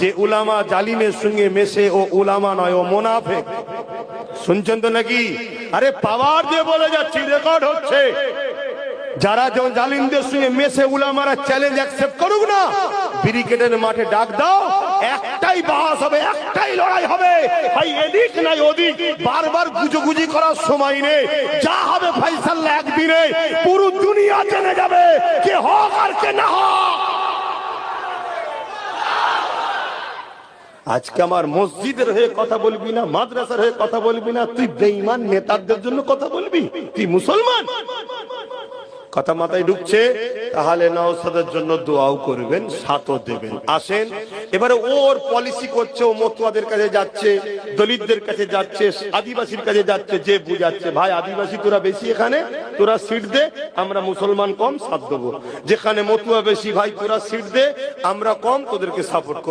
যে উলামা জালিমের সঙ্গে মেশে ও উলামা নয়, ও মুনাফিক। শুনছেন তো নাকি? আরে পাওয়ার দিয়ে বলে যাচ্ছি, রেকর্ড হচ্ছে। যারা যখন জালিমদের সঙ্গে মেশে উলামারা চ্যালেঞ্জ অ্যাকসেপ্ট করুক না, ব্রিগেডের মাঠে ডাক দাও, একটাই বাস হবে, একটাই লড়াই হবে ভাই, এদিক নাই ওদিক বারবার গুজুগুজি করার সময় নেই। যা হবে ফাইসাল্লাহ একদিনে পুরো দুনিয়া জেনে যাবে কে হক আর কে না হক। আজকে আমার মসজিদের হয়ে কথা বলবি না, মাদ্রাসার হয়ে কথা বলবি না, তুই বেঈমান নেতাদের জন্য কথা বলবি? তুই মুসলমান? কথা মাথায় ঢুকছে? তাহলে নওশাদের জন্য দোয়াও করবেন, সাথও দেবেন। আসেন এবারে ওর পলিসি করছে, ও মতুয়াদের কাছে যাচ্ছে, দলিতদের কাছে যাচ্ছে, আদিবাসীর কাছে যাচ্ছে, যে বুঝাচ্ছে ভাই আদিবাসী তোরা বেশি, এখানে তোরা সিট দে, আমরা মুসলমান কম, সাথ দেবো। যেখানে মতুয়া বেশি ভাই তোরা সিট দে, আমরা কম, তোদেরকে সাপোর্ট করবো।